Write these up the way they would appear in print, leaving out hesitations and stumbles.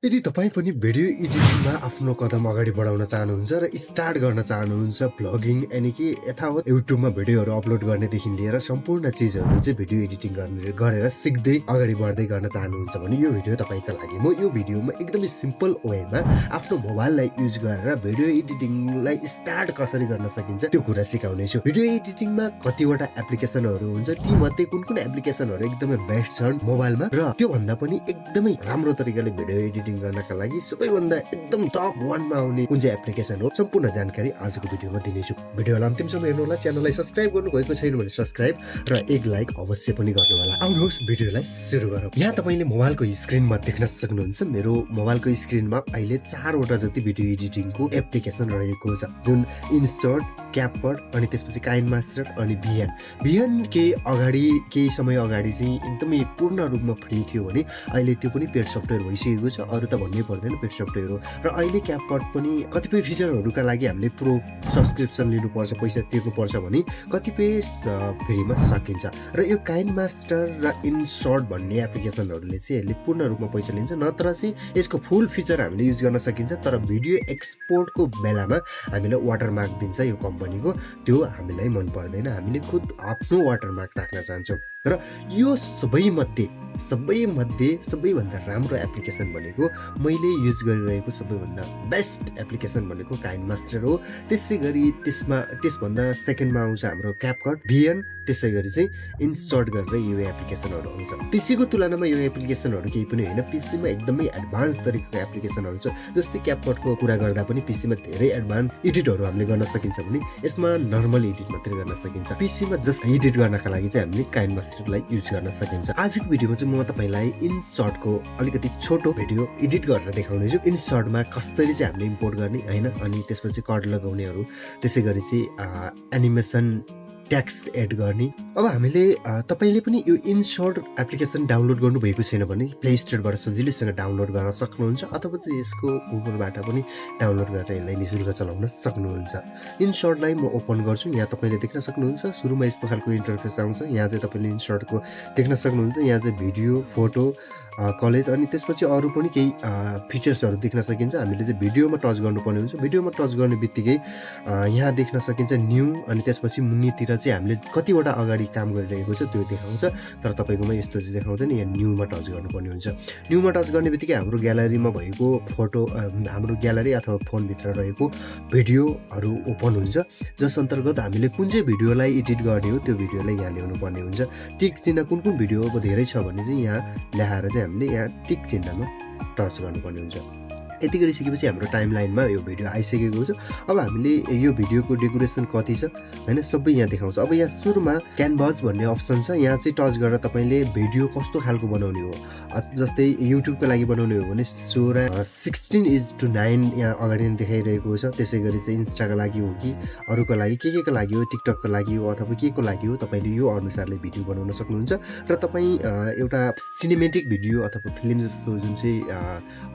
यदि तपाईँ पनि भिडियो एडिटिङमा आफ्नो कदम अगाडि बढाउन चाहनुहुन्छ र स्टार्ट गर्न चाहनुहुन्छ भ्लगिङ यानि कि यथावत युट्युबमा भिडियोहरू अपलोड गर्नेदेखि लिएर सम्पूर्ण चिजहरू चाहिँ भिडियो एडिटिङ गरेर सिक्दै अगाडि बढ्दै गर्न चाहनुहुन्छ भने यो भिडियो तपाईँका लागि। म यो भिडियोमा एकदमै सिम्पल वेमा आफ्नो मोबाइललाई युज गरेर भिडियो एडिटिङलाई स्टार्ट कसरी गर्न सकिन्छ त्यो कुरा सिकाउनेछु। भिडियो एडिटिङमा कतिवटा एप्लिकेसनहरू हुन्छ, ती मध्ये कुन कुन एप्लिकेसनहरू एकदमै बेस्ट छन् मोबाइलमा र त्यो भन्दा पनि एकदमै राम्रो तरिकाले भिडियो एडिटिङ गर्नका लागि सबैभन्दा एकदम टप 1 मा आउने कुन चाहिँ एप्लिकेसन हो सम्पूर्ण जानकारी आजको भिडियोमा दिनेछु। भिडियोलाई अन्तिमसम्म हेर्नु होला। च्यानललाई सब्स्क्राइब गर्नु भएको छैन भने सब्स्क्राइब र एक लाइक अवश्य पनि गर्नु होला। आउनुहोस् भिडियोलाई सुरु गरौँ। यहाँ तपाईले मोबाइलको स्क्रिनमा देख्न सक्नुहुन्छ मेरो मोबाइलको स्क्रिनमा अहिले 4 वटा जति भिडियो एडिटिङको एप्लिकेसन रहेको छ, जुन इन्सर्ट, क्यापकट अनि त्यसपछि काइनमास्टर अनि भिएन केही समय अगाडि चाहिँ एकदमै पूर्ण रूपमा फ्री थियो भने अहिले त्यो पनि पेड सफ्टवेयर भइसकेको छ। अरु त भन्नै पर्दैन, पेड सफ्टवेयर हो। र अहिले क्यापकट पनि कतिपय फिचरहरूका लागि हामीले प्रो सब्सक्रिप्सन लिनुपर्छ, पैसा तिर्नुपर्छ भने कतिपय फ्रीमा सकिन्छ। र यो काइनमास्टर र इन्सर्ट भन्ने एप्लिकेसनहरूले चाहिँ यसले पूर्ण रूपमा पैसा लिन्छ, नत्र चाहिँ यसको फुल फिचर हामीले युज गर्न सकिन्छ। तर भिडियो एक्सपोर्टको बेलामा हामीलाई वाटरमार्क दिन्छ यो कम्पनीको, त्यो हामीलाई मन पर्दैन। हामीले खुद आफ्नो वाटरमार्क राख्न चाहन्छौँ। र यो सबैभन्दा राम्रो एप्लिकेसन भनेको मैले युज गरिरहेको सबैभन्दा बेस्ट एप्लिकेसन भनेको काइनमास्टर हो। त्यसै गरी त्यसभन्दा सेकेन्डमा आउँछ हाम्रो क्यापकट, भिएन, त्यसै गरी चाहिँ इन्सर्ट गरेर यो एप्लिकेसनहरू आउँछ। पीसीको तुलनामा यो एप्लिकेसनहरू केही पनि होइन, पीसीमा एकदमै एडभान्स तरिकाको एप्लिकेसनहरू छ। जस्तै क्यापकटको कुरा गर्दा पनि पीसीमा धेरै एडभान्स एडिटहरू हामीले गर्न सकिन्छ भने यसमा नर्मल एडिट मात्रै गर्न सकिन्छ। पीसीमा जस्ट एडिट गर्नका लागि चाहिँ हामीले काइनमास्टरलाई युज गर्न सकिन्छ। आजको भिडियोमा चाहिँ म तपाईलाई इन्सर्टको अलिकति छोटो भिडियो एडिट गरेर देखाउने छु। इन्सर्टमा कसरी चाहिँ हामीले इम्पोर्ट गर्ने हैन, अनि त्यसपछि कट लगाउनेहरू, त्यसै गरी चाहिँ एनिमेसन ट्याक्स एड गर्ने। अब हामीले तपाईले पनि यो इन्सर्ट एप्लिकेसन डाउनलोड गर्नु भएको छैन भने प्ले स्टोरबाट सजिलैसँग डाउनलोड गर्न सक्नुहुन्छ, अथवा चाहिँ यसको गुगलबाट पनि डाउनलोड गरेर यसलाई निशुल्क चलाउन सक्नुहुन्छ। इन्सर्टलाई म ओपन गर्छु। यहाँ तपाईले देख्न सक्नुहुन्छ सुरुमा यस्तो खालको इन्टरफेस आउँछ। यहाँ चाहिँ तपाईले इन्सर्टको देख्न सक्नुहुन्छ। यहाँ चाहिँ भिडियो, फोटो, कलेज अनि त्यसपछि अरू पनि केही फिचर्सहरू देख्न सकिन्छ। हामीले चाहिँ भिडियोमा टच गर्नुपर्ने हुन्छ। भिडियोमा टच गर्ने बित्तिकै यहाँ देख्न सकिन्छ न्यू, अनि त्यसपछि मुनितिर चाहिँ हामीले कतिवटा अगाडि काम गरिरहेको छ त्यो देखाउँछ। तर तपाईँकोमा यस्तो चाहिँ देखाउँदैन, यहाँ न्यूमा टच गर्नुपर्ने हुन्छ। न्यूमा टच गर्ने बित्तिकै हाम्रो ग्यालरीमा भएको फोटो, हाम्रो ग्यालरी अथवा फोनभित्र रहेको भिडियोहरू ओपन हुन्छ, जस अन्तर्गत हामीले कुन चाहिँ भिडियोलाई एडिट गर्ने हो त्यो भिडियोलाई यहाँ ल्याउनु पर्ने हुन्छ। टिक चिन्ह कुन भिडियो अब धेरै छ भने चाहिँ यहाँ ल्याएर चाहिँ हामीले यहाँ टिक चिन्हमा टच गर्नुपर्ने हुन्छ। यति गरिसकेपछि हाम्रो टाइमलाइनमा यो भिडियो आइसकेको छ। अब हामीले यो भिडियोको डेकोरेसन कति छ हैन सबै यहाँ देखाउँछ। अब यहाँ सुरुमा क्यानभास भन्ने अप्सन छ, यहाँ चाहिँ टच गरेर तपाईले भिडियो कस्तो खालको बनाउने हो, जस्तै युट्युबको लागि बनाउने हो भने 16:9 यहाँ अगाडि नै देखाइरहेको छ। त्यसै गरी चाहिँ इन्स्टाको लागि हो कि अरूको लागि के को लागि हो, टिकटकको लागि हो अथवा के को लागि हो, तपाईले यो अनुसारले भिडियो बनाउन सक्नुहुन्छ। र तपाईँ एउटा सिनेमेटिक भिडियो अथवा फिल्म जस्तो, जुन चाहिँ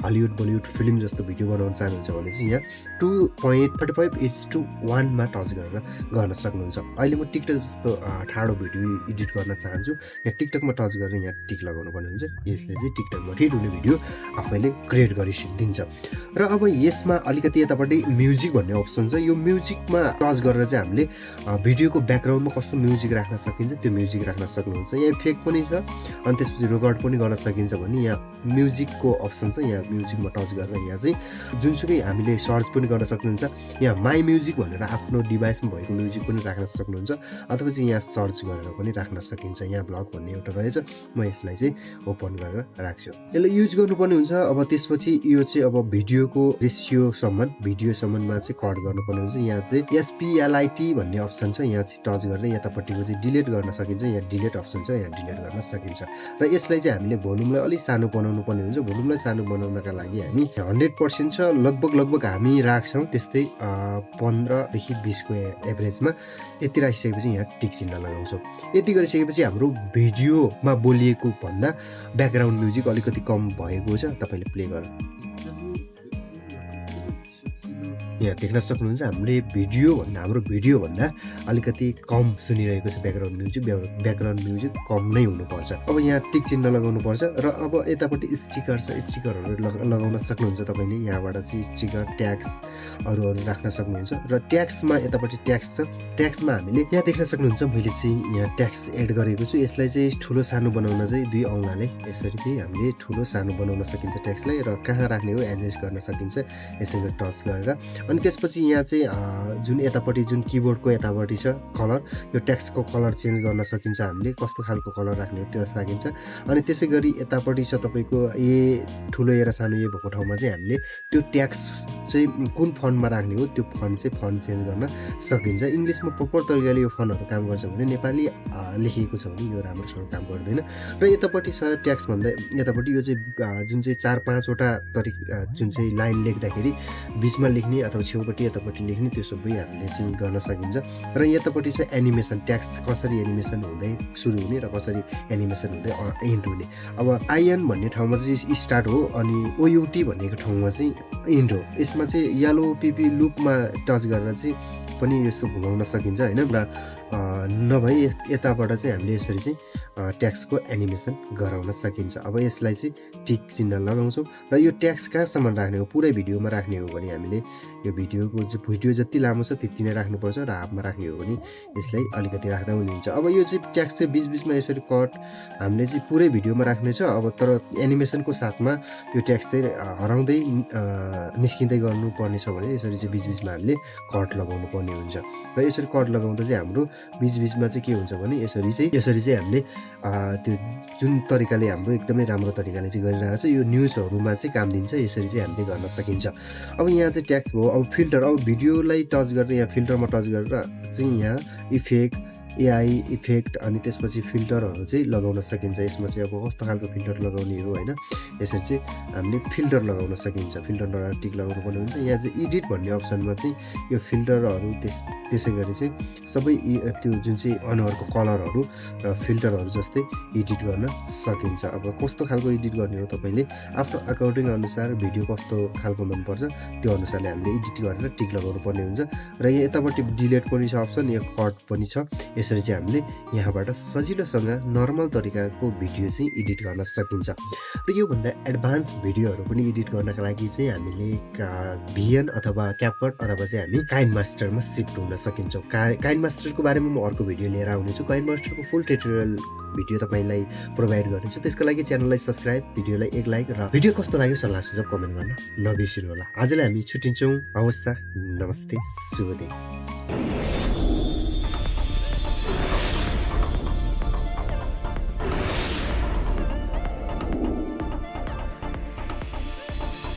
हलिउड बलिउड फिल्म जस्तो भिडियो बनाउन चाहनुहुन्छ भने चाहिँ यहाँ 2.35:1 मा टच गरेर गर्न सक्नुहुन्छ। अहिले म टिकटक जस्तो ठाडो भिडियो एडिट गर्न चाहन्छु, यहाँ टिकटकमा टच गरेर यहाँ टिक लगाउनु पर्ने हुन्छ। यसले चाहिँ टिकटकमा फिट हुने भिडियो आफैले क्रिएट गरिदिन्छ। र अब यसमा अलिकति यतापट्टि म्युजिक भन्ने अप्सन छ। यो म्युजिकमा टच गरेर चाहिँ हामीले भिडियोको ब्याकग्राउन्डमा कस्तो म्युजिक राख्न सकिन्छ त्यो म्युजिक राख्न सक्नुहुन्छ। यहाँ इफेक्ट पनि छ, अनि त्यसपछि रेकर्ड पनि गर्न सकिन्छ भने यहाँ म्युजिकको अप्सन छ। यहाँ म्युजिकमा टच गरेर यहाँ चाहिँ जुनसुकै हामीले सर्च पनि गर्न सक्नुहुन्छ। यहाँ माई म्युजिक भनेर आफ्नो डिभाइसमा भएको म्युजिक पनि राख्न सक्नुहुन्छ, अथवा चाहिँ यहाँ सर्च गरेर पनि राख्न सकिन्छ। यहाँ ब्लग भन्ने एउटा रहेछ, म यसलाई चाहिँ ओपन गरेर राख्छु। यसलाई युज गर्नुपर्ने हुन्छ। अब त्यसपछि यो चाहिँ अब भिडियोको भिडियोसम्ममा चाहिँ कट गर्नुपर्ने हुन्छ। यहाँ चाहिँ SPLIT भन्ने अप्सन छ, यहाँ चाहिँ टच गरेर यतापट्टिको चाहिँ डिलिट गर्न सकिन्छ। यहाँ डिलिट अप्सन छ, यहाँ डिलिट गर्न सकिन्छ। र यसलाई चाहिँ हामीले भोल्युमलाई अलिक सानो बनाउनु पर्ने हुन्छ। भोल्युमलाई सानो बनाउनका लागि हामी 100% छ, लगभग हामी राख्छौँ त्यस्तै 15 देखि 20 को एभरेजमा। यति राखिसकेपछि यहाँ टिक चिन्ह लगाउँछौँ। यति गरिसकेपछि हाम्रो भिडियोमा बोलिएको भन्दा ब्याकग्राउन्ड म्युजिक अलिकति कम भएको छ, तपाईँले प्ले गर्नु। यहाँ देख्न सक्नुहुन्छ हाम्रो भिडियोभन्दा अलिकति कम सुनिरहेको छ ब्याकग्राउन्ड म्युजिक कम नै हुनुपर्छ। अब यहाँ टिक चिन्ह लगाउनुपर्छ र अब यतापट्टि स्टिकर छ, स्टिकरहरू लगाउन सक्नुहुन्छ तपाईँले। यहाँबाट चाहिँ स्टिकर ट्याग्स अरू राख्न सक्नुहुन्छ र ट्याग्समा यतापट्टि ट्याग्स छ। ट्याग्समा हामीले यहाँ देख्न सक्नुहुन्छ मैले चाहिँ यहाँ ट्याग्स एड गरेको छु। यसलाई चाहिँ ठुलो सानो बनाउन चाहिँ 2 औँलाले यसरी चाहिँ हामीले ठुलो सानो बनाउन सकिन्छ ट्याग्सलाई र कहाँ राख्ने हो एडजस्ट गर्न सकिन्छ यसरी टच गरेर। अनि त्यसपछि यहाँ चाहिँ जुन यतापट्टि जुन किबोर्डको यतापट्टि छ कलर, यो ट्याक्सको कलर चेन्ज गर्न सकिन्छ हामीले, कस्तो खालको कलर राख्ने हो त्यो सकिन्छ। अनि त्यसै गरी यतापट्टि छ तपाईँको ठुलो र सानो भएको ठाउँमा चाहिँ हामीले त्यो ट्याक्स चाहिँ कुन फन्टमा राख्ने हो त्यो फन्ट चेन्ज गर्न सकिन्छ। इङ्ग्लिसमा प्रपर तरिकाले यो फन्टहरू काम गर्छ भने नेपाली लेखिएको छ भने यो राम्रोसँग काम गर्दैन। र यतापट्टि छ ट्याक्स भन्दा यतापट्टि यो चाहिँ जुन चाहिँ 4-5 वटा जुन चाहिँ लाइन लेख्दाखेरि बिचमा लेख्ने अथवा छेउपट्टि यतापट्टि लेख्ने त्यो सबै हामीले चाहिँ गर्न सकिन्छ। र यतापट्टि चाहिँ एनिमेसन, ट्याक्स कसरी एनिमेसन हुँदै सुरु हुने र कसरी एनिमेसन हुँदै एन्ड हुने। अब आइएन भन्ने ठाउँमा चाहिँ स्टार्ट हो अनि ओयुटी भन्नेको ठाउँमा चाहिँ एन्ड हो। यसमा चाहिँ येलो पिपी लुपमा टच गरेर चाहिँ पनि यस्तो घुमाउन सकिन्छ होइन। र नभए यताबाट चाहिँ हामीले यसरी चाहिँ ट्याक्सको एनिमेसन गराउन सकिन्छ। अब यसलाई चाहिँ टिक चिन्ह लगाउँछौँ र यो ट्याक्स कहाँसम्म राख्ने हो, पुरै भिडियोमा राख्ने हो भने हामीले यो भिडियो जति लामो छ त्यति नै राख्नुपर्छ र हाफमा राख्ने हो भने यसलाई अलिकति राख्दा हुन्छ। अब यो चाहिँ ट्याक्स चाहिँ बिचबिचमा यसरी कट हामीले चाहिँ पुरै भिडियोमा राख्नेछ। अब तर एनिमेसनको साथमा यो ट्याक्स चाहिँ हराउँदै निस्किँदै गर्नुपर्ने छ भने यसरी चाहिँ बिचबिचमा हामीले कट लगाउनु पर्ने हुन्छ। र यसरी कट लगाउँदा चाहिँ हाम्रो बिचबिचमा चाहिँ के हुन्छ भने यसरी चाहिँ हामीले त्यो जुन तरिकाले हाम्रो एकदमै राम्रो तरिकाले चाहिँ गरिरहेको छ यो न्युजहरूमा चाहिँ काम दिन्छ। यसरी चाहिँ हामीले गर्न सकिन्छ। अब यहाँ चाहिँ ट्याक्स भयो। अब फिल्टर, अब भिडियोलाई टच गरेर यहाँ फिल्टरमा टच गरेर चाहिँ यहाँ इफेक्ट एआई इफेक्ट अनि त्यसपछि फिल्टरहरू चाहिँ लगाउन सकिन्छ। यसमा चाहिँ अब कस्तो खालको फिल्टर लगाउने हो होइन, यसरी चाहिँ हामीले फिल्टर लगाउन सकिन्छ। फिल्टर लगाएर टिक लगाउनु पर्ने हुन्छ। यहाँ चाहिँ एडिट भन्ने अप्सनमा चाहिँ यो फिल्टरहरू त्यसै गरी चाहिँ सबै त्यो जुन चाहिँ अनुहारको कलरहरू र फिल्टरहरू जस्तै एडिट गर्न सकिन्छ। अब कस्तो खालको एडिट गर्ने हो तपाईँले आफ्नो अकर्डिङ अनुसार भिडियो कस्तो खालको मनपर्छ त्यो अनुसारले हामीले एडिट गरेर टिक लगाउनु पर्ने हुन्छ। र यतापट्टि डिलिट पनि छ अप्सन, यहाँ कट पनि छ। यसरी चाहिँ हामीले यहाँबाट सजिलोसँग नर्मल तरिकाको भिडियो चाहिँ एडिट गर्न सकिन्छ। र योभन्दा एडभान्स भिडियोहरू पनि एडिट गर्नका लागि चाहिँ हामीले भिएन अथवा क्यापकट अथवा चाहिँ हामी काइनमास्टरमा सिफ्ट हुन सकिन्छौँ। काइनमास्टरको बारेमा म अर्को भिडियो लिएर आउनेछु। काइनमास्टरको फुल ट्युटोरियल भिडियो तपाईँलाई प्रोभाइड गर्नेछु। त्यसको लागि च्यानललाई सब्सक्राइब, भिडियोलाई एक लाइक र भिडियो कस्तो लाग्यो सल्लाह सुझाव कमेन्ट गर्न नबिर्सिनु होला। आजलाई हामी छुट्टिन्छौँ। हवस् त, नमस्ते, शुभ दिन।